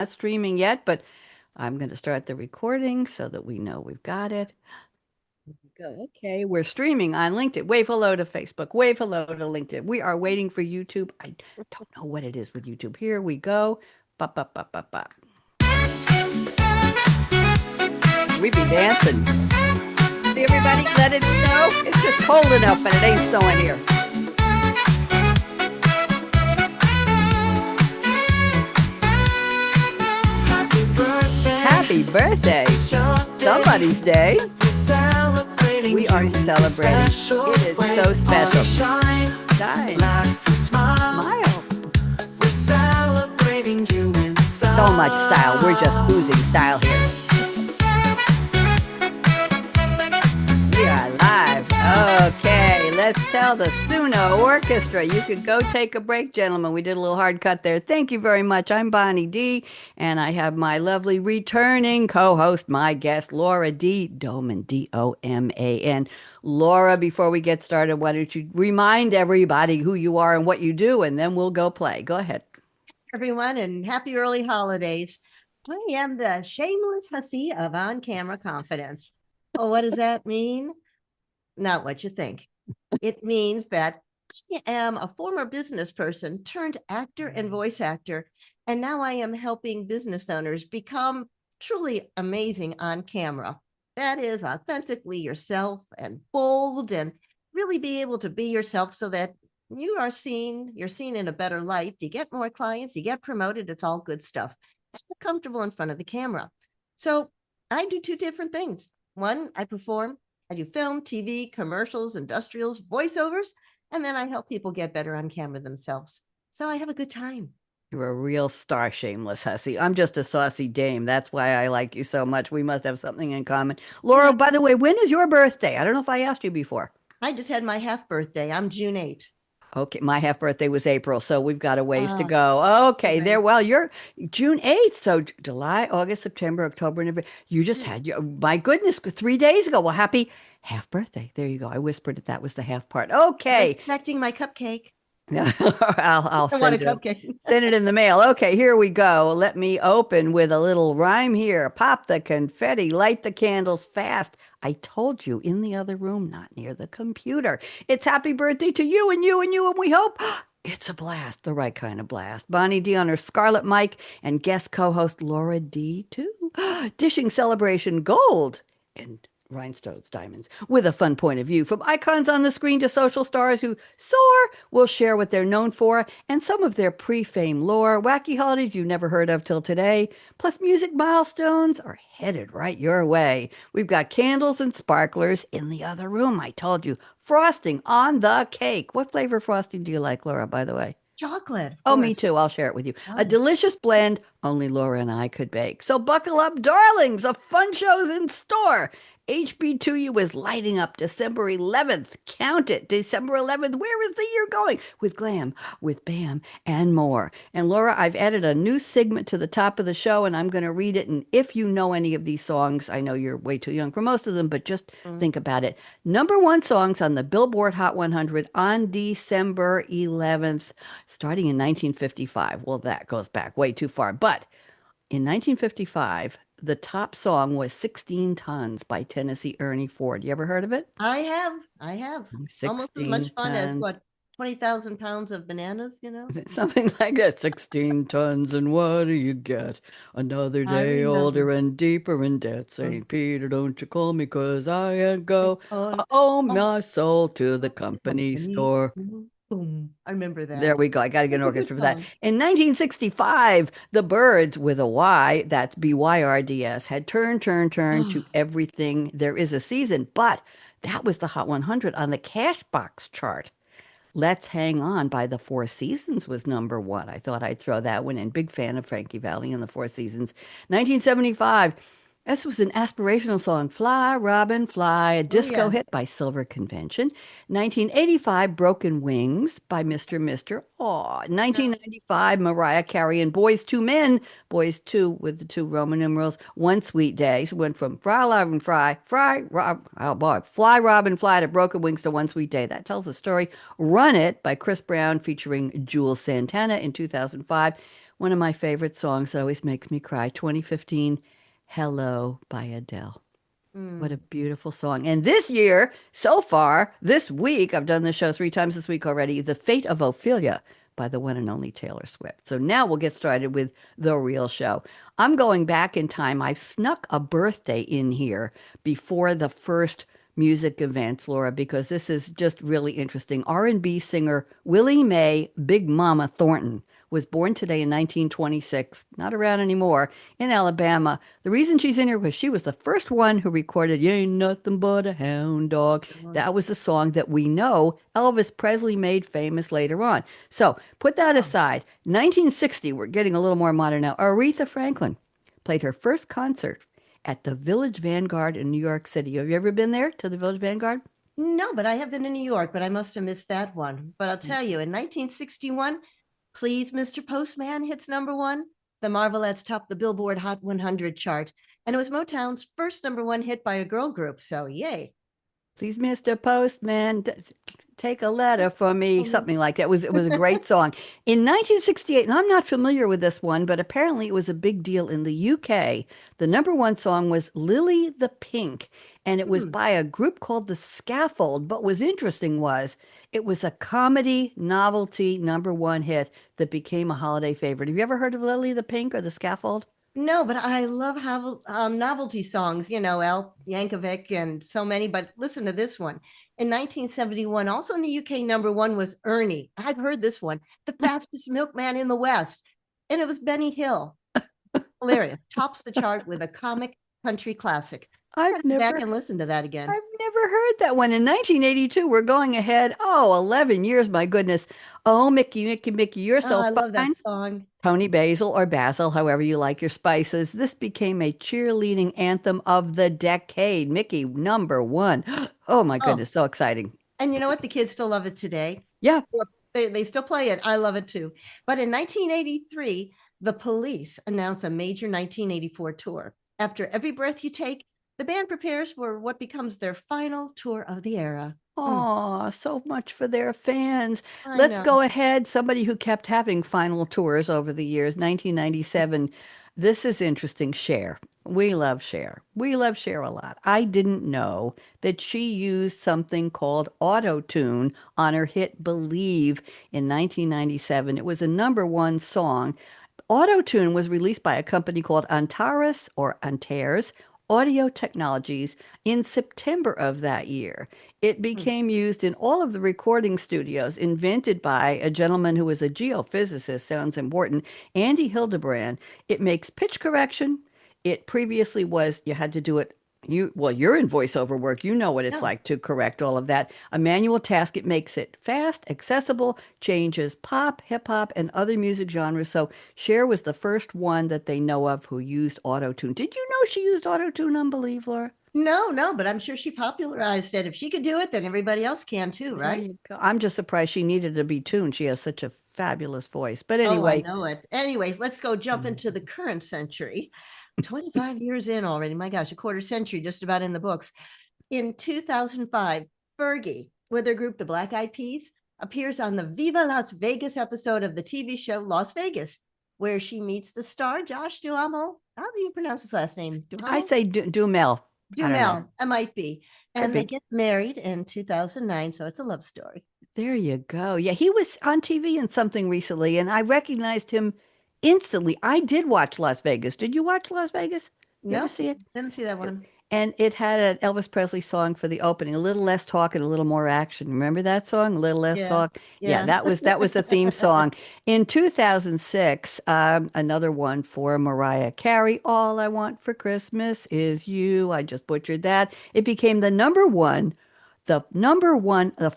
Not streaming yet, but I'm going to start the recording so that we know we've got it. Go. Okay, we're streaming on LinkedIn. Wave hello to Facebook. Wave hello to LinkedIn. We are waiting for YouTube. I don't know what it is with YouTube. Here we go. Bop, bop, bop, bop, bop. We be dancing. See everybody? Let it snow. It's just cold enough, but it ain't snowing here. Happy birthday. Somebody's day. We are celebrating. It is so special. Shine. Smile. So much style. We're just oozing style here. We are live. Okay, let's tell the Suno Orchestra. You could go take a break, gentlemen. We did a little hard cut there. Thank you very much. I'm Bonnie D, and I have my lovely returning co-host, my guest, Laura D. Doman, Doman. Laura, before we get started, why don't you remind everybody who you are and what you do, and then we'll go play. Go ahead. Everyone, and happy early holidays. I am the shameless hussy of on-camera confidence. Well, what does that mean? Not what you think. It means that I am a former business person turned actor and voice actor, and now I am helping business owners become truly amazing on camera. That is authentically yourself and bold and really be able to be yourself so that you're seen in a better light. You get more clients, you get promoted. It's all good stuff. Just comfortable in front of the camera. So I do two different things. One, I perform. I do film, TV, commercials, industrials, voiceovers, and then I help people get better on camera themselves. So I have a good time. You're a real star, shameless hussy. I'm just a saucy dame. That's why I like you so much. We must have something in common. Laura, by the way, when is your birthday? I don't know if I asked you before. I just had my half birthday. I'm June 8th. Okay, my half birthday was April, so we've got a ways to go. Okay, there. Well, you're June 8th, so July, August, September, October, November. You just had your, my goodness, 3 days ago. Well, happy half birthday. There you go. I whispered it. That was the half part. I was Okay. expecting my cupcake. I'll I want a send cupcake. send it in the mail. Okay, here we go. Let me open with a little rhyme here. Pop the confetti, light the candles fast. I told you in the other room, not near the computer. It's happy birthday to you and you and you, and we hope it's a blast, the right kind of blast. Bonnie D on her scarlet mic and guest co-host Laura D too. Dishing celebration gold and rhinestones, diamonds, with a fun point of view. From icons on the screen to social stars who soar, will share what they're known for and some of their pre-fame lore. Wacky holidays you never heard of till today, plus music milestones are headed right your way. We've got candles and sparklers in the other room, I told you. Frosting on the cake. What flavor frosting do you like, Laura, by the way? Chocolate. Oh, me too. I'll share it with you. A delicious blend only Laura and I could bake. So buckle up, darlings. A fun show's in store. HB2U is lighting up December 11th. Count it. December 11th. Where is the year going? With glam, with bam, and more. And Laura, I've added a new segment to the top of the show, and I'm going to read it. And if you know any of these songs, I know you're way too young for most of them, but just think about it. Number one songs on the Billboard Hot 100 on December 11th, starting in 1955. Well, that goes back way too far. But in 1955, the top song was 16 Tons by Tennessee Ernie Ford. You ever heard of it? I have. Almost as much fun as tons. what, 20,000 pounds of bananas, Something like that. 16 tons, and what do you get? Another day older and deeper in debt. St. Peter, don't you call me, 'cause I ain't go. Oh, my soul to the company store. Boom. I remember that. There we go. I got to get an orchestra for that. In 1965, the Byrds with a Y, that's Byrds, had turned to everything there is a season. But that was the Hot 100 on the Cashbox chart. Let's Hang On by the Four Seasons was number one. I thought I'd throw that one in. Big fan of Frankie Valli and the Four Seasons. 1975, this was an aspirational song, Fly, Robin, Fly, a disco hit by Silver Convention. 1985, Broken Wings by Mr. Mister. Aw, 1995, Mariah Carey and Boys to Men, Boys 2 with the two Roman numerals, One Sweet Day. So went from Fly, Robin, Fly, Robin, Fly to Broken Wings to One Sweet Day. That tells the story. Run It by Chris Brown featuring Jules Santana in 2005. One of my favorite songs that always makes me cry, 2015, Hello by Adele. What a Mm. beautiful song. And this year, so far, this week, I've done the show 3 times this week already, The Fate of Ophelia by the one and only Taylor Swift. So now we'll get started with the real show. I'm going back in time. I've snuck a birthday in here before the first music events, Laura, because this is just really interesting. R&B singer Willie Mae Big Mama Thornton was born today in 1926, not around anymore, in Alabama. The reason she's in here was she was the first one who recorded You Ain't Nothing But a Hound Dog. That was a song that we know Elvis Presley made famous later on. So put that Oh, aside. 1960, we're getting a little more modern now. Aretha Franklin played her first concert at the Village Vanguard in New York City. Have you ever been there to the Village Vanguard? no, but I have been in New York, but I must have missed that one. But I'll tell you, in 1961, Please, Mr. Postman hits #1. The Marvelettes topped the Billboard Hot 100 chart, and it was Motown's first #1 hit by a girl group. So, yay. Please, Mr. Postman, take a letter for me. Something like that. It was a great song. In 1968, and I'm not familiar with this one, but apparently it was a big deal in the UK. The #1 song was Lily the Pink, and it was Hmm. by a group called The Scaffold. But what was interesting was it was a comedy novelty #1 hit that became a holiday favorite. Have you ever heard of Lily the Pink or The Scaffold? No, but I love how novelty songs, Al Yankovic and so many. But listen to this one. In 1971, also in the UK, #1 was Ernie. I've heard this one, the fastest milkman in the West. And it was Benny Hill. Hilarious. Tops the chart with a comic country classic. I I've gotta go back never and listen to that again. I've never heard that one. In 1982, we're going ahead. Oh, 11 years, my goodness. Oh, Mickey, Mickey, Mickey, you're Oh, so I love that fine. song. Tony Basil or Basil, however you like your spices. This became a cheerleading anthem of the decade. Mickey, #1. Oh, my Oh, goodness, so exciting. and you know what? The kids still love it today. Yeah. They still play it. I love it too. But in 1983, the Police announced a major 1984 tour. After Every Breath You Take, the band prepares for what becomes their final tour of the era. Mm, Oh, so much for their fans. I Let's know. go ahead. Somebody who kept having final tours over the years, 1997. This is interesting. Cher. We love Cher. We love Cher a lot. I didn't know that she used something called auto tune on her hit Believe in 1997. It was a #1 song. Autotune was released by a company called Antares or Antares Audio Technologies in September of that year. It Mm. became used in all of the recording studios, invented by a gentleman who was a geophysicist, sounds important, Andy Hildebrand. It makes pitch correction. It previously was, you had to do it. You're in voiceover work. You know what it's Yeah. like to correct all of that. A manual task. It makes it fast, accessible, changes pop, hip hop, and other music genres. So Cher was the first one that they know of who used autotune. Did you know she used autotune on Believe, Laura? No, but I'm sure she popularized it. If she could do it, then everybody else can too, There right? you go. I'm just surprised she needed to be tuned. She has such a fabulous voice. But Oh, I anyway, know it. Anyways, let's go jump into the current century. 25 years in already. My gosh, a quarter century just about in the books. In 2005, Fergie, with her group, the Black Eyed Peas, appears on the Viva Las Vegas episode of the TV show Las Vegas, where she meets the star, Josh Duhamel. How do you pronounce his last name? I Duhamel? say Dumel. I don't know. Dumel, it might be. Could And they be. get married in 2009, so it's a love story. There you go. Yeah, he was on TV in something recently, and I recognized him instantly. I did watch Las Vegas. Did you watch Las Vegas? You ever No, see it? didn't see that one. And it had an Elvis Presley song for the opening, a little less talk and a little more action. Remember that song? A little less Yeah, talk. Yeah, yeah. that was the theme song. In 2006, another one for Mariah Carey. All I Want for Christmas is You. I just butchered that. It became the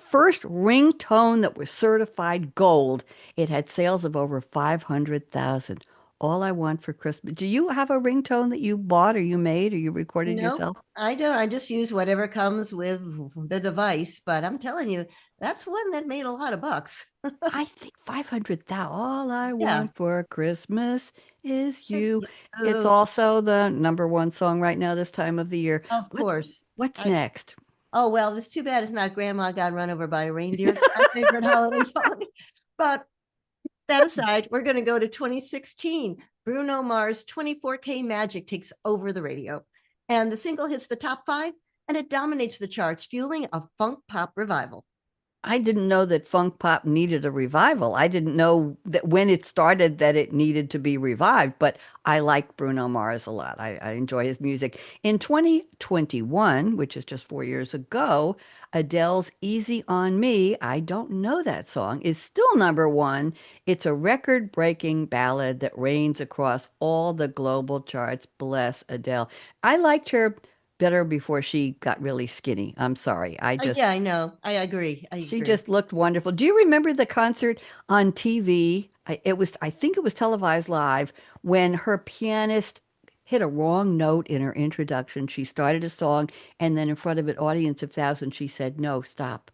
first ringtone that was certified gold. It had sales of over 500,000. All I Want for Christmas. Do you have a ringtone that you bought or you made or you recorded Nope, yourself? I don't. I just use whatever comes with the device. But I'm telling you, that's one that made a lot of bucks. I think 500,000. All I Yeah, want for Christmas is it's you. It's oh, also the #1 song right now this time of the year. of What's course. what's I next? Oh well, it's too bad it's not Grandma Got Run Over by a Reindeer. It's my favorite holiday song. But That aside, we're going to go to 2016. Bruno Mars' 24K Magic takes over the radio, and the single hits the top 5, and it dominates the charts, fueling a funk pop revival. I didn't know that funk pop needed a revival. I didn't know that when it started that it needed to be revived, but I like Bruno Mars a lot. I enjoy his music. In 2021, which is just 4 years ago, Adele's Easy on Me, I don't know that song, is still number one. It's a record-breaking ballad that reigns across all the global charts. Bless Adele. I liked her better before she got really skinny. I'm sorry. Yeah, I know. I agree. I She agree. just looked wonderful. Do you remember the concert on TV? I think it was televised live when her pianist hit a wrong note in her introduction. She started a song and then in front of an audience of thousands, she said, "No, stop.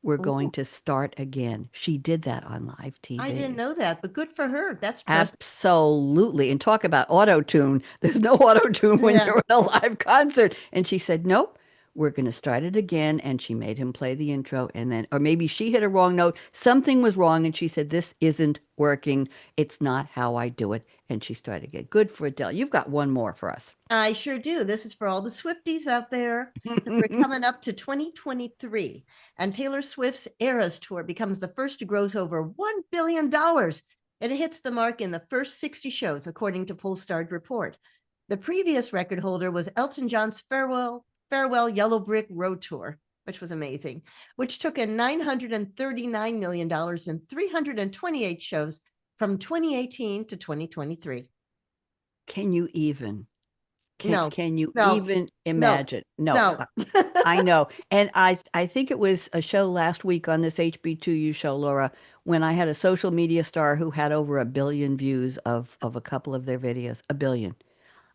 We're going Ooh, to start again." She did that on live I didn't TV. know that, but good for her. That's impressive. Absolutely. And talk about auto tune. There's no auto tune when Yeah. you're in a live concert. And she said, "Nope, we're going to start it again." And she made him play the intro. And then, or maybe she hit a wrong note. Something was wrong. And she said, "This isn't working. It's not how I do it." And she started again. Good for Adele. You've got one more for us. I sure do. This is for all the Swifties out there because we're coming up to 2023, and Taylor Swift's Eras Tour becomes the first to gross over $1 billion. And it hits the mark in the first 60 shows, according to Polestar's report. The previous record holder was Elton John's Farewell Yellow Brick Road Tour, which was amazing, which took in $939 million in 328 shows from 2018 to 2023. Can you even? No, Can you no, even no, imagine? No, no. I know. And I think it was a show last week on this HB2U show, Laura, when I had a social media star who had over 1 billion views of a couple of their videos. 1 billion.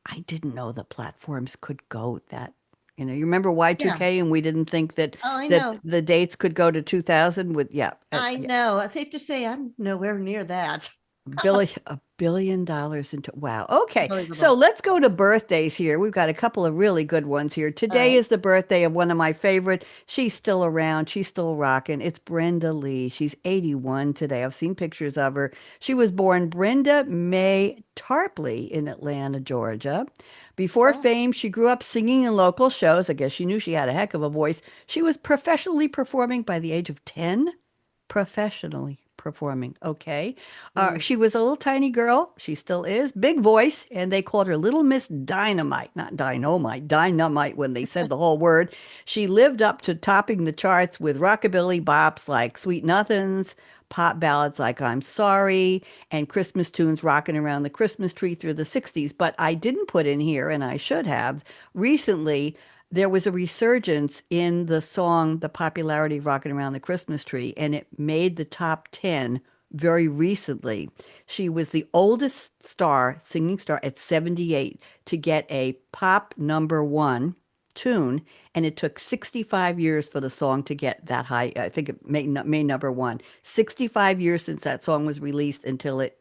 I didn't know the platforms could go that. You remember Yeah. Y2K and we didn't think that Oh, I that know. the dates could go to 2000 with I yeah. know. It's safe to say I'm nowhere near that. $1 billion into wow. Okay, so Unbelievable. let's go to birthdays here. We've got a couple of really good ones here. All Today right. is the birthday of one of my favorite. She's still around. She's still rocking. It's Brenda Lee. She's 81 today. I've seen pictures of her. She was born Brenda Mae Tarpley in Atlanta, Georgia. Before Oh, fame, she grew up singing in local shows. I guess she knew she had a heck of a voice. She was professionally performing by the age of 10. Professionally performing. Okay. mm. She was a little tiny girl. She still is. Big voice. And they called her Little Miss Dynamite, not Dynamite, Dynamite when they said the whole word. She lived up to topping the charts with rockabilly bops like Sweet Nothings, pop ballads like I'm Sorry, and Christmas tunes rocking around the Christmas tree through the 60s. But I didn't put in here, and I should have, recently there was a resurgence in the song, the popularity of Rocking Around the Christmas Tree, and it made the top 10 very recently. She was the oldest star, singing star at 78 to get a pop number one tune, and it took 65 years for the song to get that high. I think it made number one. 65 years since that song was released until it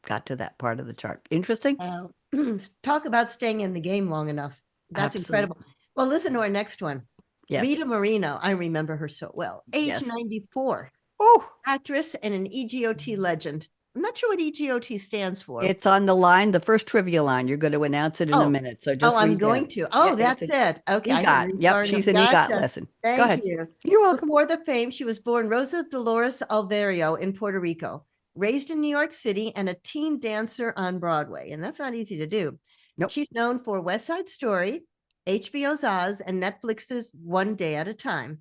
got to that part of the chart. Interesting? Uh, talk about staying in the game long enough. That's Absolutely. incredible. Well, listen to our next one. Yes. Rita Moreno. I remember her so well. Age Yes. 94, Oh, actress and an EGOT legend. I'm not sure what EGOT stands for. it's on the line, the first trivia line. You're going to announce it in a Oh, minute. So oh, just I'm read going down. to. Yeah, Oh, it's that's an it. Okay, I had EGOT. Yep, restarted she's them. an EGOT Gotcha. lesson. Go Thank ahead. you. You're welcome. Before the fame, she was born Rosa Dolores Alverio in Puerto Rico, raised in New York City, and a teen dancer on Broadway. And that's not easy to do. Nope. She's known for West Side Story, HBO's Oz, and Netflix's One Day at a Time.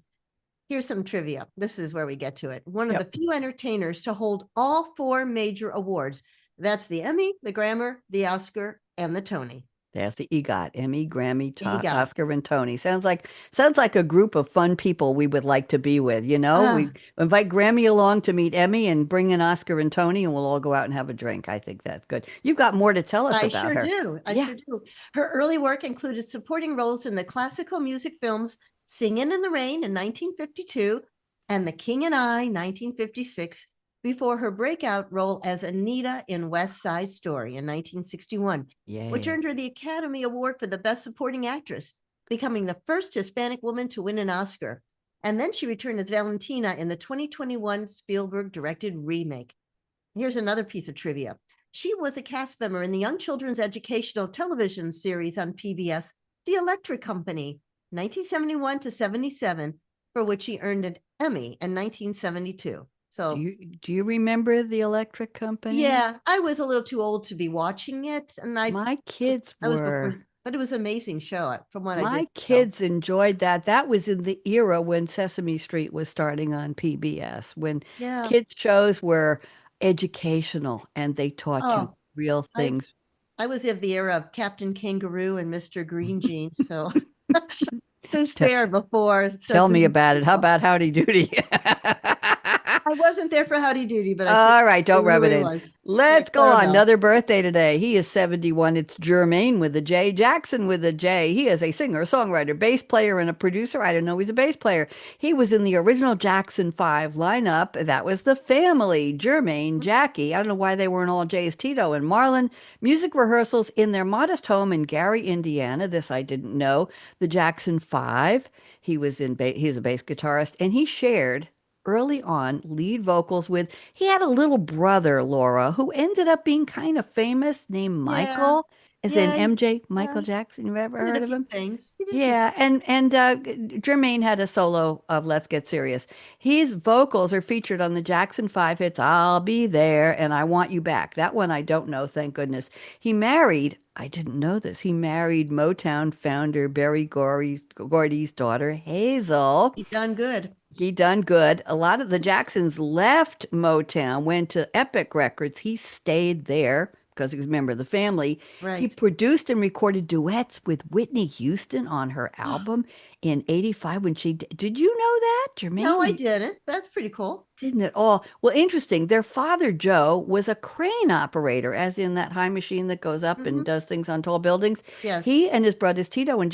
Here's some trivia. This is where we get to it. One of the Yep. few entertainers to hold all four major awards. That's the Emmy, the Grammy, the Oscar, and the Tony. That's the EGOT, Emmy, Grammy, EGOT. Oscar, and Tony. Sounds like a group of fun people we would like to be with. We Ah, invite Grammy along to meet Emmy and bring in Oscar and Tony, and we'll all go out and have a drink. I think that's good. You've got more to tell us I about sure her. do. I Yeah. sure do. Her early work included supporting roles in the classical music films Singin' in the Rain in 1952 and The King and I, 1956, before her breakout role as Anita in West Side Story in 1961, which Yay. earned her the Academy Award for the Best Supporting Actress, becoming the first Hispanic woman to win an Oscar. And then she returned as Valentina in the 2021 Spielberg directed remake. Here's another piece of trivia. She was a cast member in the young children's educational television series on PBS, The Electric Company, 1971 to 77, for which she earned an Emmy in 1972. Do So, you remember the electric company? yeah, I was a little too old to be watching it, and My kids I was before, were. but it was an amazing show from what I did My know. kids enjoyed that. That was in the era when Sesame Street was starting on PBS, when Yeah. kids shows were educational and they taught you Oh, real I things. I was of the era of Captain Kangaroo and Mr. Green Jeans, so I was T- there before Tell me Sesame about it. Street. How about Howdy Doody? I wasn't there for Howdy Doody, but I All right, don't rub it really in. was. Yeah, Let's go on. Clarabelle. Another birthday today. He is 71. It's Jermaine with a J, Jackson with a J. He is a singer, songwriter, bass player, and a producer. I didn't know he's a bass player. He was in the original Jackson 5 lineup. That was the family, Jermaine, Jackie. I don't know why they weren't all J's, Tito and Marlon. Music rehearsals in their modest home in Gary, Indiana. This I didn't know. The Jackson 5. He's a bass guitarist, and he shared early on lead vocals with he had a little brother, Laura, who ended up being kind of famous named Yeah, Michael, as in yeah, MJ, yeah. Michael Jackson. You ever He did heard a of few him? things. He did a few. Yeah, and Jermaine had a solo of Let's Get Serious. His vocals are featured on the Jackson 5 hits I'll Be There and I Want You Back. That one I don't know, thank goodness. He married, I didn't know this. He married Motown founder Gordy's daughter, Hazel. He done good. He done good. A lot of the Jacksons left Motown, went to Epic Records. He stayed there because he was a member of the family. He Right. produced and recorded duets with Whitney Houston on her album in 85 when did you know that, No, I Jermaine? didn't. That's pretty cool. Didn't at all. Well, interesting. Their father, Joe, was a crane operator, as in that high machine that goes up Hmm. and does things on tall buildings. Yes. He and his brothers, Tito and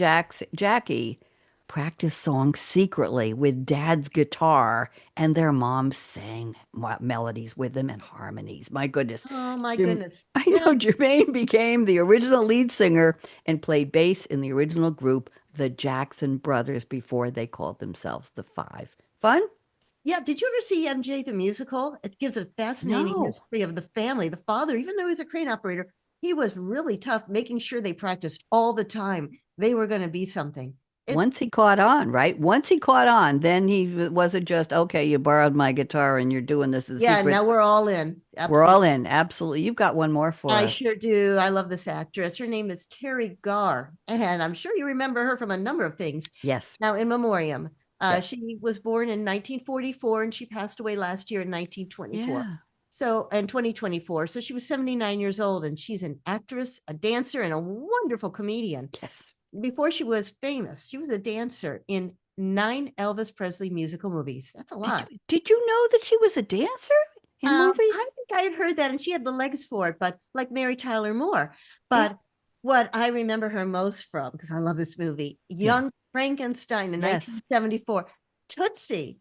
Jackie, practiced songs secretly with dad's guitar, and their mom sang melodies with them and harmonies. My goodness. Oh my Jerm- goodness. I Yeah. know Jermaine became the original lead singer and played bass in the original group, the Jackson Brothers, before they called themselves the Five. Fun? Yeah. Did you ever see MJ the musical? It gives a fascinating No. history of the family. The father, even though he was a crane operator, he was really tough, making sure they practiced all the time. They were going to be something. It, Once he caught on, right? Once he caught on, then he wasn't just, okay, you borrowed my guitar and you're doing this as a yeah. secret. Now we're all in. We're all Absolutely. in. Absolutely. You've got one more for I us. sure do. I love this actress. Her name is Terry Garr, and I'm sure you remember her from a number of things. Yes. Now, in memoriam, Yes. she was born in 1944 and she passed away last year in 1924. Yeah. So, in 2024. So, she was 79 years old, and she's an actress, a dancer, and a wonderful comedian. Yes. Before she was famous, she was a dancer in 9 Elvis Presley musical movies. That's a lot. Did you know that she was a dancer in movies? I think I had heard that, and she had the legs for it, but like Mary Tyler Moore. Yeah. But what I remember her most from, because I love this movie, Yeah. Young Frankenstein in Yes. 1974, Tootsie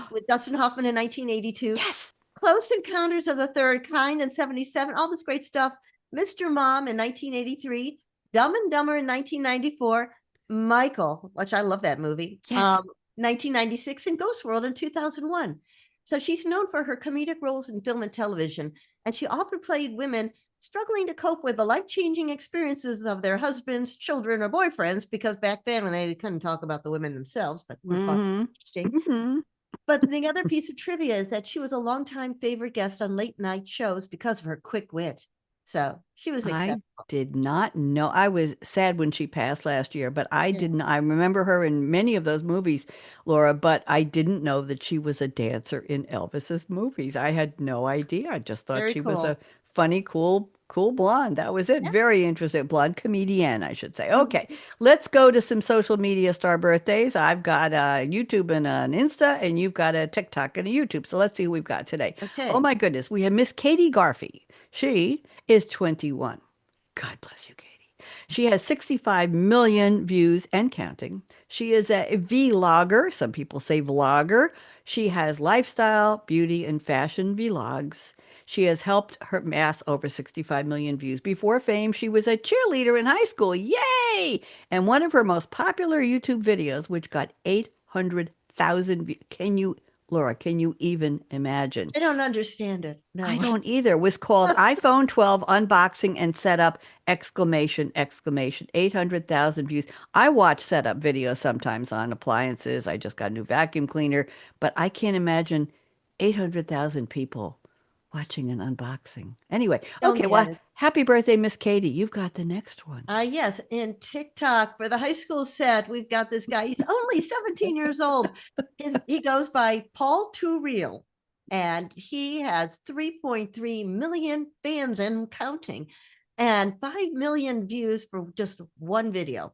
with Dustin Hoffman in 1982, Yes. Close Encounters of the Third Kind in 77, all this great stuff. Mr. Mom in 1983, Dumb and Dumber in 1994, Michael, which I love that movie, Yes. 1996, and Ghost World in 2001. So she's known for her comedic roles in film and television, and she often played women struggling to cope with the life-changing experiences of their husbands, children, or boyfriends, because back then when they couldn't talk about the women themselves, but were fun Mm-hmm. and interesting. Mm-hmm. But the other piece of trivia is that she was a longtime favorite guest on late night shows because of her quick wit. So she was I exceptional. did not know. I was sad when she passed last year, but I Yeah. didn't. I remember her in many of those movies, Laura, but I didn't know that she was a dancer in Elvis's movies. I had no idea. I just thought Very she was a cool. funny, cool blonde. That was it. Yeah. Very interesting. Blonde comedian, I should say. Okay, Mhm. let's go to some social media star birthdays. I've got a YouTube and an Insta, and you've got a TikTok and a YouTube. So let's see who we've got today. Oh Okay. my goodness, we have Miss Katie Garfey. She is 21. God bless you, Katie. She has 65 million views and counting. She is a vlogger. Some people say vlogger. She has lifestyle, beauty, and fashion vlogs. She has helped her amass over 65 million views. Before fame, she was a cheerleader in high school. Yay! And one of her most popular YouTube videos, which got 800,000 views. Can you Laura, can you even imagine? I don't understand it. I No. don't either. It was called iPhone 12 unboxing and setup exclamation exclamation 800,000 views. I watch setup videos sometimes on appliances. I just got a new vacuum cleaner, but I can't imagine 800,000 people watching an unboxing. Anyway, Don't okay, get well, it. happy birthday, Miss Katie. You've got the next one. Yes, in TikTok for the high school set, we've got this guy. He's only 17 years old. He goes by Paul Too Real, and he has 3.3 million fans and counting, and 5 million views for just one video.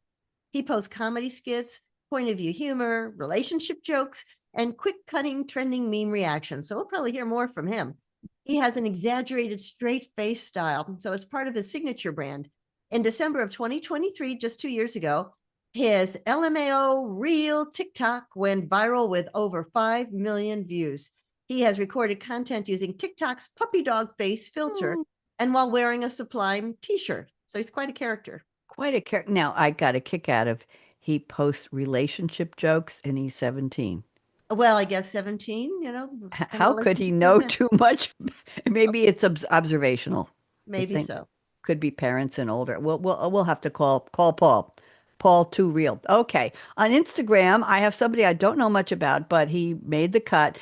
He posts comedy skits, point of view humor, relationship jokes, and quick cutting trending meme reactions. So we'll probably hear more from him. He has an exaggerated straight face style, so it's part of his signature brand. In December of 2023, just 2 years ago, his LMAO Reel TikTok went viral with over 5 million views. He has recorded content using TikTok's puppy dog face filter Hmm, and while wearing a Sublime t-shirt. So he's quite a character. quite a character. Now, I got a kick out of he posts relationship jokes and he's 17. Well, I guess 17, kind of How could he relationship know like too much? Maybe it's observational. I maybe think so. could be parents and older. We'll have to call Paul. Paul Too Real. Okay. On Instagram, I have somebody I don't know much about, but he made the cut.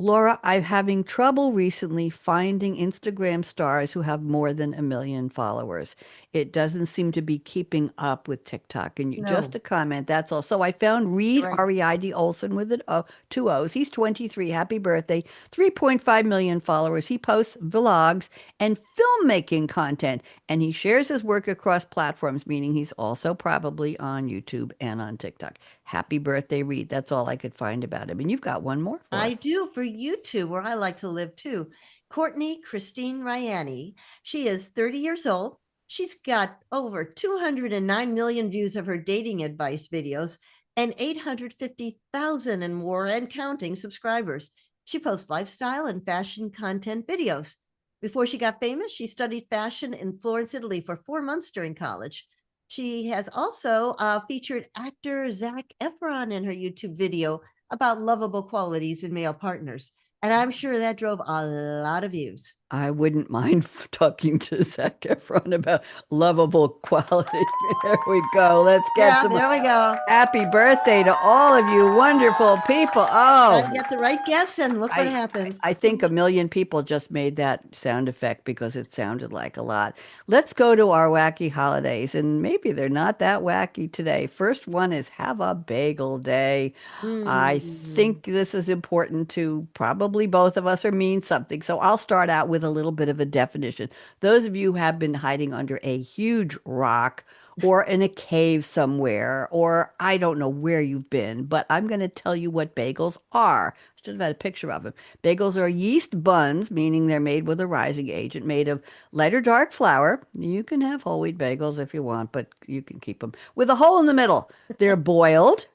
Laura, I'm having trouble recently finding Instagram stars who have more than 1 million followers. It doesn't seem to be keeping up with TikTok. And just No, a comment, that's all. So I found Reed, right. R-E-I-D Olson with two O's. He's 23. Happy birthday. 3.5 million followers. He posts vlogs and filmmaking content, and he shares his work across platforms, meaning he's also probably on YouTube and on TikTok. Happy birthday, Reed. That's all I could find about him. And you've got one more for I us. do for you two, where I like to live too. Courtney Christine Ryani. She is 30 years old. She's got over 209 million views of her dating advice videos and 850,000 and more and counting subscribers. She posts lifestyle and fashion content videos. Before she got famous, she studied fashion in Florence, Italy for 4 months during college. She has also featured actor Zac Efron in her YouTube video about lovable qualities in male partners. And I'm sure that drove a lot of views. I wouldn't mind talking to Zac Efron about lovable quality. There we go. Let's get Yeah, some there we go. happy birthday to all of you wonderful people. Try Oh, to get the right guess and look what I happens. I think 1 million people just made that sound effect because it sounded like a lot. Let's go to our wacky holidays, and maybe they're not that wacky today. First one is have a bagel day. I Mm. think this is important to probably both of us or means something. So I'll start out with a little bit of a definition. Those of you who have been hiding under a huge rock or in a cave somewhere, or I don't know where you've been, but I'm going to tell you what bagels are. I should have had a picture of them. Bagels are yeast buns, meaning they're made with a rising agent made of light or dark flour. You can have whole wheat bagels if you want, but you can keep them with a hole in the middle. They're boiled.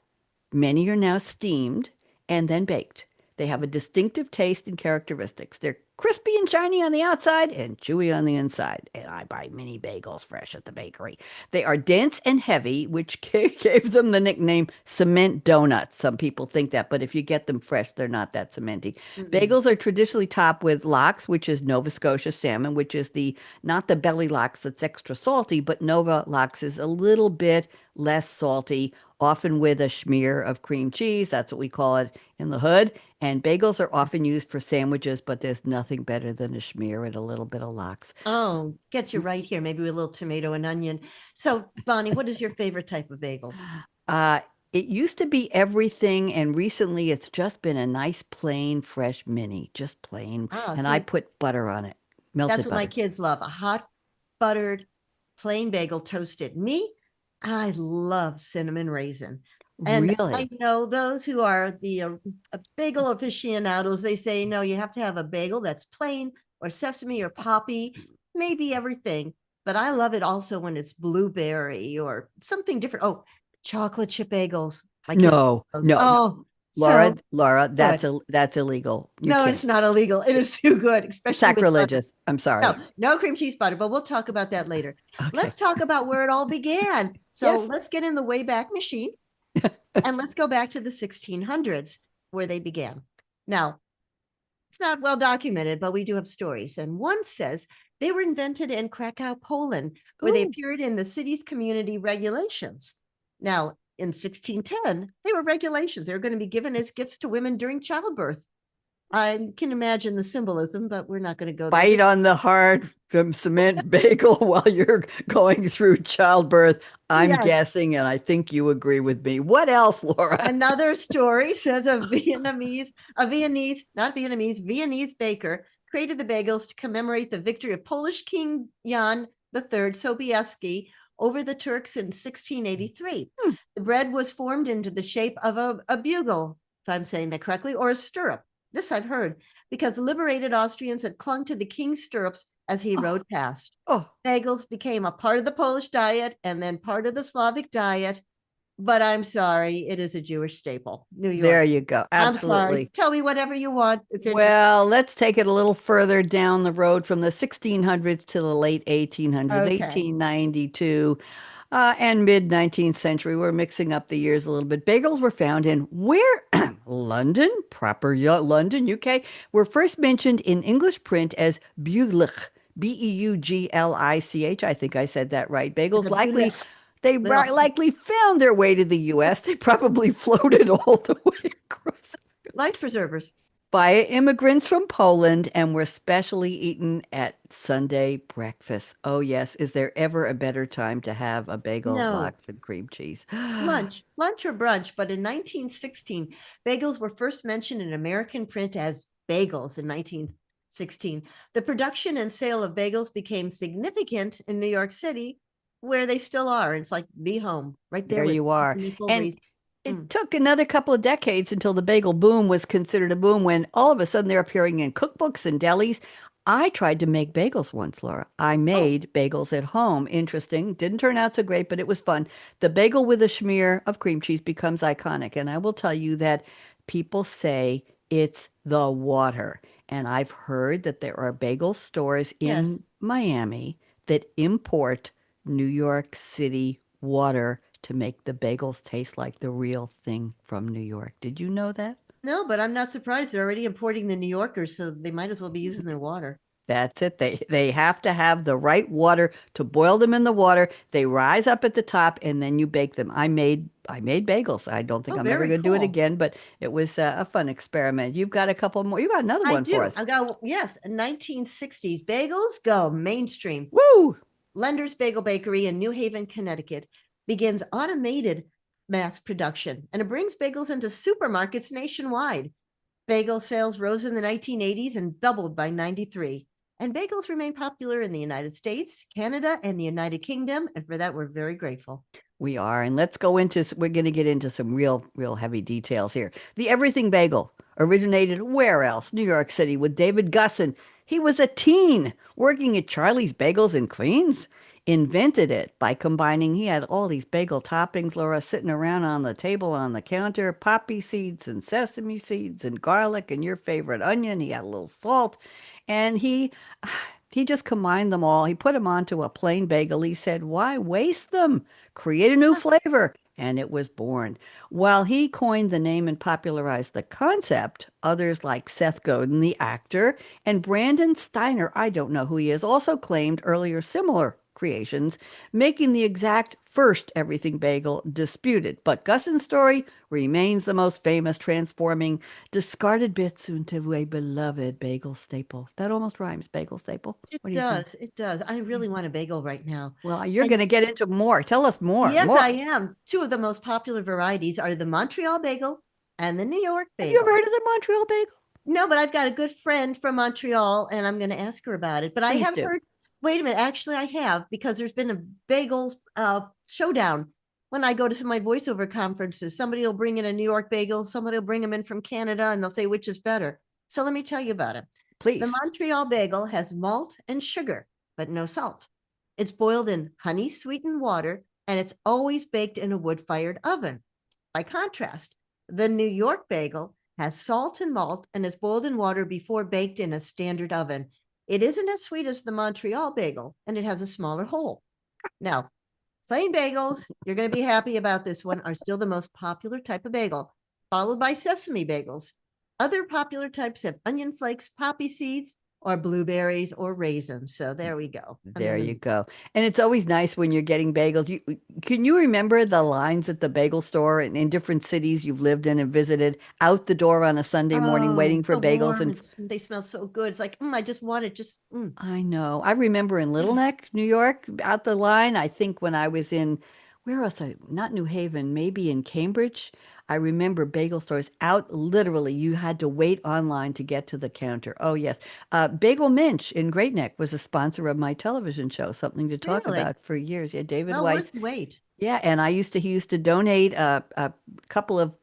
Many are now steamed and then baked. They have a distinctive taste and characteristics. They're crispy and shiny on the outside and chewy on the inside. And I buy mini bagels fresh at the bakery. They are dense and heavy, which gave them the nickname cement donuts. Some people think that, but if you get them fresh, they're not that cementy. Mm. Bagels are traditionally topped with lox, which is Nova Scotia salmon, which is the not the belly lox that's extra salty, but Nova lox is a little bit less salty, often with a smear of cream cheese. That's what we call it in the hood. And bagels are often used for sandwiches, but there's nothing better than a smear and a little bit of lox. Oh, get you right here. Maybe with a little tomato and onion. So, Bonnie, what is your favorite type of bagel? Uh, it used to be everything, and recently it's just been a nice plain fresh mini, just plain. Ah, And I see, put butter on it, that's melted what my butter. kids love. A hot buttered plain bagel toasted. Me, I love cinnamon raisin. And I Really? know those who are the bagel aficionados, they say, no, you have to have a bagel that's plain or sesame or poppy, maybe everything. But I love it also when it's blueberry or something different. Oh, chocolate chip bagels. My kids No, love those. no, no. Oh, Laura, so Laura, good. that's illegal. You No, can't. it's not illegal. It is too good, It's especially with butter. sacrilegious. I'm No, sorry. no cream cheese butter, but we'll talk about that later. Okay. Let's talk about where it all began. So Yes. let's get in the Wayback Machine and let's go back to the 1600s where they began. Now, it's not well documented, but we do have stories. And one says they were invented in Krakow, Poland, where they Ooh, appeared in the city's community regulations. Now, in 1610, they were regulations. They were going to be given as gifts to women during childbirth. I can imagine the symbolism, but we're not going to go there. bite on the hard cement bagel while you're going through childbirth. I'm Yes. guessing, and I think you agree with me. What else, Laura? Another story says Viennese baker created the bagels to commemorate the victory of Polish King Jan III Sobieski over the Turks in 1683. Hmm. The bread was formed into the shape of a bugle, if I'm saying that correctly, or a stirrup. This I've heard, because the liberated Austrians had clung to the king's stirrups as he Oh, rode past. oh, Bagels became a part of the Polish diet and then part of the Slavic diet. But I'm sorry, it is a Jewish staple. New there York. you go. I'm sorry. Absolutely. Tell me whatever you want. It's interesting. Well, let's take it a little further down the road from the 1600s to the late 1800s, Okay. 1892, and mid 19th century. We're mixing up the years a little bit. Bagels were found in where? London, proper London, UK, were first mentioned in English print as Buglich, Beuglich. I think I said that right. It's Bagels a likely, Bulich. they likely found their way to the US. They probably floated all the way across Life preservers. by immigrants from Poland and were specially eaten at Sunday breakfast. Oh, yes. Is there ever a better time to have a bagel, No. lox, and cream cheese? Lunch or brunch. But in 1916, bagels were first mentioned in American print as bagels in 1916. The production and sale of bagels became significant in New York City, where they still are. It's like the home right there There with you are. nickel And raised. it took another couple of decades until the bagel boom was considered a boom when all of a sudden they're appearing in cookbooks and delis. I tried to make bagels once, Laura. I Oh, made bagels at home. Interesting. Didn't turn out so great, but it was fun. The bagel with a smear of cream cheese becomes iconic. And I will tell you that people say it's the water. And I've heard that there are bagel stores in yes. Miami that import New York City water to make the bagels taste like the real thing from New York. Did you know that? No, but I'm not surprised. They're already importing the New Yorkers, so they might as well be using their water. That's it. They have to have the right water to boil them in the water. They rise up at the top and then you bake them. I made bagels. I don't think Oh, I'm ever very going to do it cool. again, but it was a fun experiment. You've got a couple more. You got another I one for do. us. I got, yes, 1960s. Bagels go mainstream. Woo! Lender's Bagel Bakery in New Haven, Connecticut begins automated mass production, and it brings bagels into supermarkets nationwide. Bagel sales rose in the 1980s and doubled by 93. And bagels remain popular in the United States, Canada, and the United Kingdom. And for that, we're very grateful. We are, and we're going to get into some real heavy details here. The everything bagel originated where else? New York City with David Gusson. He was a teen working at Charlie's Bagels in Queens. Invented it by combining, he had all these bagel toppings, Laura, sitting around on the table on the counter, poppy seeds and sesame seeds and garlic and your favorite onion. He had a little salt, and he just combined them all. He put them onto a plain bagel. He said, "Why waste them? Create a new flavor." And it was born. While he coined the name and popularized the concept, others like Seth Godin, the actor, and Brandon Steiner, I don't know who he is, also claimed earlier similar creations, making the exact first everything bagel disputed. But Gusson's story remains the most famous, transforming discarded bits into a beloved bagel staple. That almost rhymes, bagel staple. It What do you think? does. It does. I really want a bagel right now. Well, you're And going to get into more. Tell us more, yes, more. I am. Two of the most popular varieties are the Montreal bagel and the New York Have you ever bagel. heard of the Montreal bagel? No, but I've got a good friend from Montreal and I'm going to ask her about it. But I Please haven't do. heard, wait a minute, actually, I have because there's been a bagel showdown. When I go to some of my voiceover conferences, somebody will bring in a New York bagel, somebody will bring them in from Canada, and they'll say which is better. So let me tell you about it. The Please. Montreal bagel has malt and sugar, but no salt. It's boiled in honey sweetened water and it's always baked in a wood fired oven. By contrast, the New York bagel has salt and malt and is boiled in water before baked in a standard oven. It isn't as sweet as the Montreal bagel and it has a smaller hole. Now, plain bagels, you're going to be happy about this one, are still the most popular type of bagel, followed by sesame bagels. Other popular types have onion flakes, poppy seeds, or blueberries or raisins. So there we go. I'm There in the you mix. go. And it's always nice when you're getting bagels. Can you remember the lines at the bagel store in different cities you've lived in and visited out the door on a Sunday morning Oh, waiting it's for so bagels? warm. And They smell so good. It's like, I just want it. I know. I remember in Little Neck, New York, out the line. I think when I was in, where else? Not New Haven, maybe in Cambridge. I remember bagel stores out literally. You had to wait online to get to the counter. Oh, yes. Bagel Minch in Great Neck was a sponsor of my television show, something to talk Really? about for years. Yeah, David Well, worth Weiss. the wait. Yeah, and he used to donate a couple of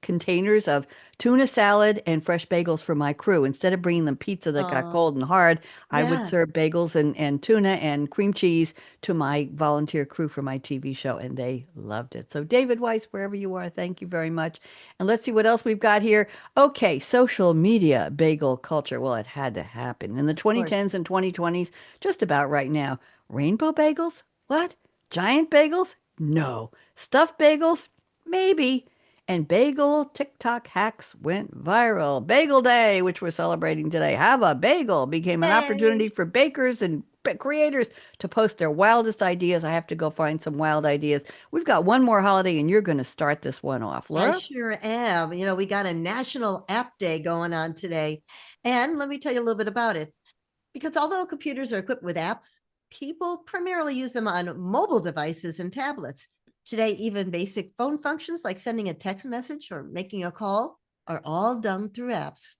containers of tuna salad and fresh bagels for my crew. Instead of bringing them pizza that got Oh, cold and hard, I would yeah. serve bagels and tuna and cream cheese to my volunteer crew for my TV show, and they loved it. So, David Weiss, wherever you are, thank you very much. And let's see what else we've got here. Okay, social media bagel culture. Well, it had to happen in the Of course. 2010s and 2020s, just about right now. Rainbow bagels? What? Giant bagels? No. Stuffed bagels? Maybe. And bagel TikTok hacks went viral. Bagel Day, which we're celebrating today, Have a Bagel became an opportunity Yay. for bakers and creators to post their wildest ideas. I have to go find some wild ideas. We've got one more holiday, and you're going to start this one off. I Laura? sure am. We got a National App Day going on today. And let me tell you a little bit about it. Because although computers are equipped with apps, people primarily use them on mobile devices and tablets. Today, even basic phone functions like sending a text message or making a call are all done through apps.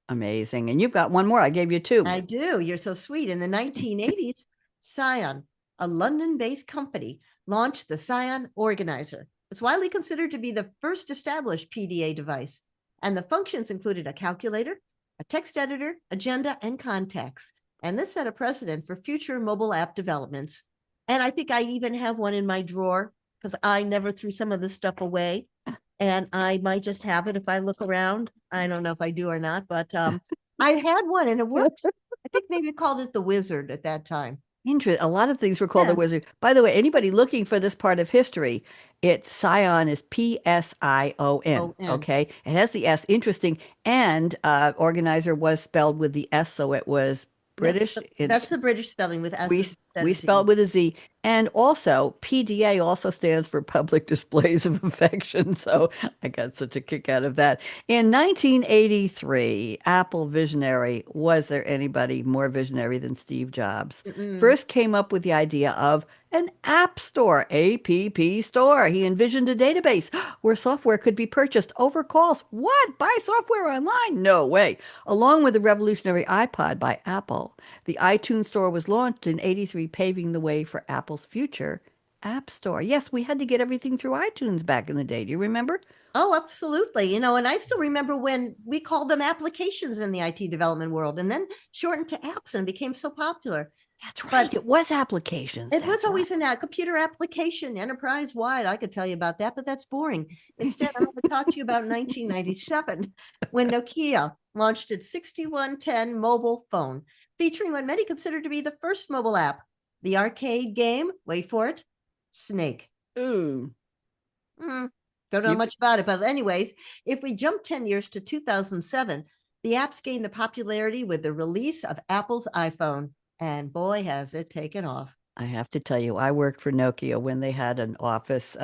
Amazing. And you've got one more. I gave you two. I do. You're so sweet. In the 1980s, Scion, a London based company, launched the Scion Organizer. It's widely considered to be the first established PDA device, and the functions included a calculator, a text editor, agenda, and contacts. And this set a precedent for future mobile app developments. And I think I even have one in my drawer because I never threw some of this stuff away. And I might just have it if I look around. I don't know if I do or not, but I had one and it works. I think maybe called it the Wizard at that time. A lot of things were called the Yeah. wizard. By the way, anybody looking for this part of history, it's Scion is Psion. ON. Okay, it has the S. Interesting, and organizer was spelled with the S, so it was British. That's the British spelling with We S's instead we of spell it Z's. with a Z, and also PDA also stands for Public Displays of Affection. So I got such a kick out of that. In 1983, Apple visionary, was there anybody more visionary than Steve Jobs? Mm-mm. First came up with the idea of an app store, APP store. He envisioned a database where software could be purchased over calls. What? Buy software online? No way. Along with the revolutionary iPod by Apple, the iTunes Store was launched in 83, paving the way for Apple's future App Store. Yes, we had to get everything through iTunes back in the day. Do you remember? Oh, absolutely. And I still remember when we called them applications in the IT development world and then shortened to apps and became so popular. That's But right. It was applications. it was That's right. always a computer application, enterprise wide. I could tell you about that, but that's boring. Instead, I'm going to talk to you about 1997 when Nokia launched its 6110 mobile phone, featuring what many consider to be the first mobile app, the arcade game. Wait for it, Snake. Ooh. Mm, don't know You, much about it, but anyways, if we jump 10 years to 2007, the apps gained the popularity with the release of Apple's iPhone, and boy, has it taken off. I have to tell you, I worked for Nokia when they had an office,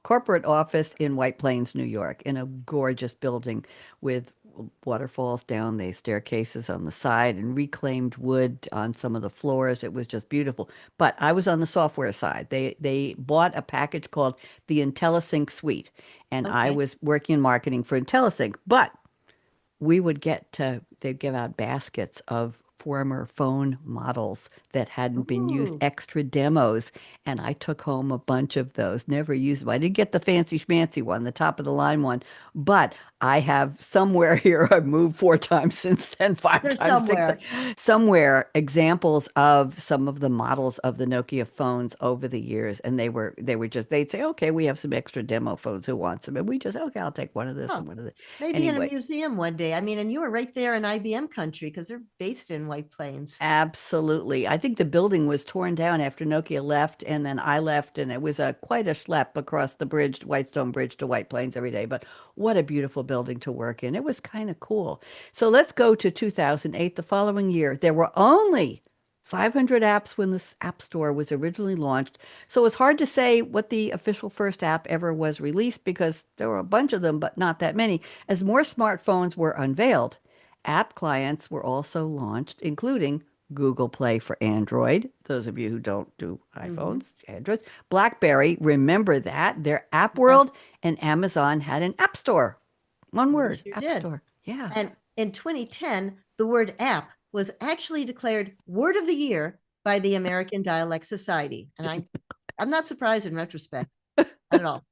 corporate office in White Plains, New York, in a gorgeous building with waterfalls down the staircases on the side and reclaimed wood on some of the floors. It was just beautiful. But I was on the software side. They bought a package called the IntelliSync Suite, and I Okay. was working in marketing for IntelliSync. But they'd give out baskets of former phone models that hadn't been used, Ooh, extra demos, and I took home a bunch of those, never used them. I didn't get the fancy schmancy one, the top of the line one, but I have somewhere here, I've moved four times since then, five there's times, six, somewhere. somewhere examples of some of the models of the Nokia phones over the years, and they were just, they'd say, okay, we have some extra demo phones, who wants them? And we just, okay, I'll take one of this Huh. and one of this. Maybe in a Anyway, museum one day. I mean, and you were right there in IBM country because they're based in White Plains. Absolutely. I think the building was torn down after Nokia left, and then I left, and it was quite a schlep across the bridge, Whitestone Bridge to White Plains every day. But what a beautiful building to work in. It was kind of cool. So let's go to 2008, the following year. There were only 500 apps when this app store was originally launched. So it's hard to say what the official first app ever was released because there were a bunch of them, but not that many. As more smartphones were unveiled, app clients were also launched, including Google Play for Android. Those of you who don't do Mhm. iPhones, Androids. BlackBerry, remember that, their App World, and Amazon had an app store. One They word, sure app did. store. Yeah. And in 2010, the word app was actually declared Word of the Year by the American Dialect Society. And I'm not surprised in retrospect, not at all.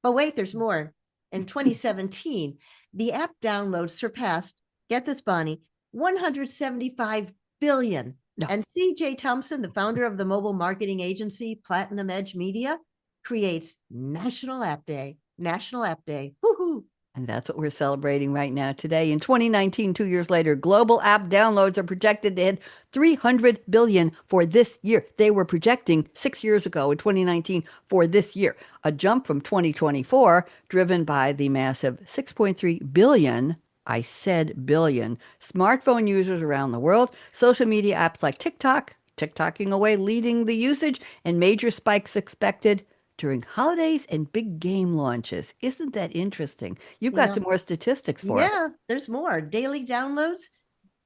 But wait, there's more. In 2017, the app downloads surpassed, get this, Bonnie, 175 billion. No. And CJ Thompson, the founder of the mobile marketing agency Platinum Edge Media, creates National App Day. National App Day. Woohoo! And that's what we're celebrating right now today. In 2019, 2 years later, global app downloads are projected to hit 300 billion for this year. They were projecting 6 years ago in 2019 for this year, a jump from 2024, driven by the massive 6.3 billion. I said billion smartphone users around the world. Social media apps like TikToking away, leading the usage, and major spikes expected during holidays and big game launches. Isn't that interesting? You've got Yeah. some more statistics for us. Yeah, there's more. Daily downloads.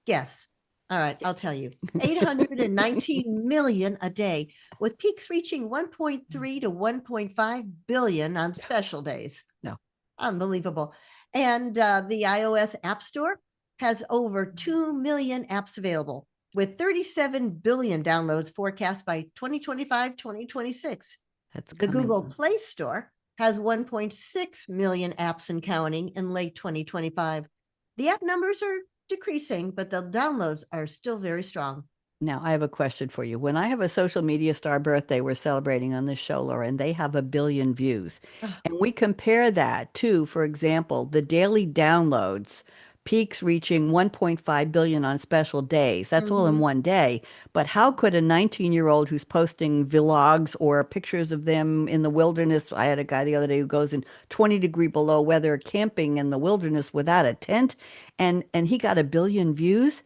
Guess. All right, I'll tell you. 819 million a day, with peaks reaching 1.3 to 1.5 billion on special days. No. Unbelievable. And the iOS App Store has over 2 million apps available, with 37 billion downloads forecast by 2025, 2026. That's The coming. Google Play Store has 1.6 million apps and counting in late 2025. The app numbers are decreasing, but the downloads are still very strong. Now, I have a question for you. When I have a social media star birthday we're celebrating on this show, Laura, and they have 1 billion views, and we compare that to, for example, the daily downloads, peaks reaching 1.5 billion on special days. That's all in Mhm. one day. But how could a 19-year-old who's posting vlogs or pictures of them in the wilderness? I had a guy the other day who goes in 20-degree below weather camping in the wilderness without a tent, and he got 1 billion views.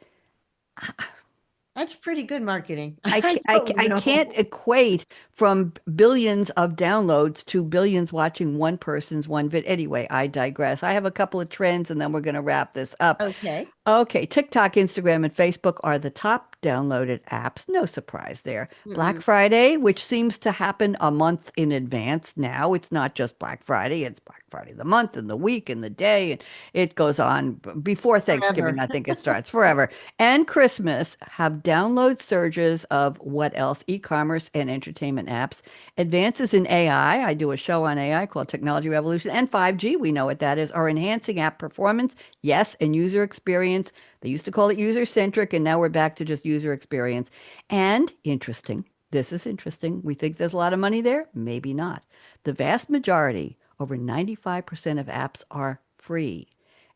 That's pretty good marketing. I I can't, I, ca- don't I can't know. equate from billions of downloads to billions watching one person's one vid. Anyway, I digress. I have a couple of trends and then we're going to wrap this up. Okay. Okay, TikTok, Instagram, and Facebook are the top downloaded apps. No surprise there. Black Mm-mm. Friday, which seems to happen a month in advance now. It's not just Black Friday, it's Black Friday the month and the week and the day. And it goes on before Thanksgiving, Forever. I think it starts forever. And Christmas have download surges of what else? E-commerce and entertainment apps. Advances in AI, I do a show on AI called Technology Revolution, and 5G, we know what that is, are enhancing app performance, yes, and user experience. They used to call it user-centric, and now we're back to just user experience. And interesting, this is interesting. We think there's a lot of money there? Maybe not. The vast majority, over 95% of apps are free,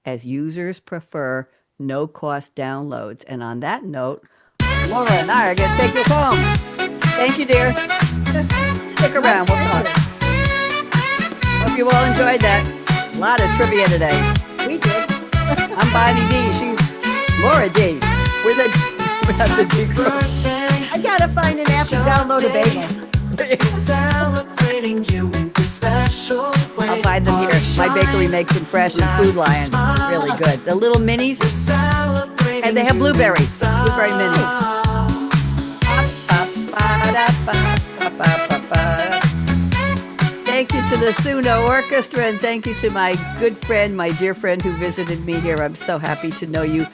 as users prefer no-cost downloads. And on that note, Laura and I are going to take this home. Thank you, dear. Stick My around. We'll talk. pleasure. Hope you all enjoyed that. A lot of trivia today. We did. I'm Bonnie D. She's Laura D. We're the D crew. I gotta find an app to download a bagel. Celebrating you in this special way. I'll buy them here. My bakery makes them fresh and Food Lion. Really good. The little minis, and they have blueberries. Blueberry minis. Thank you to the Suno Orchestra, and thank you to my good friend, my dear friend who visited me here. I'm so happy to know you.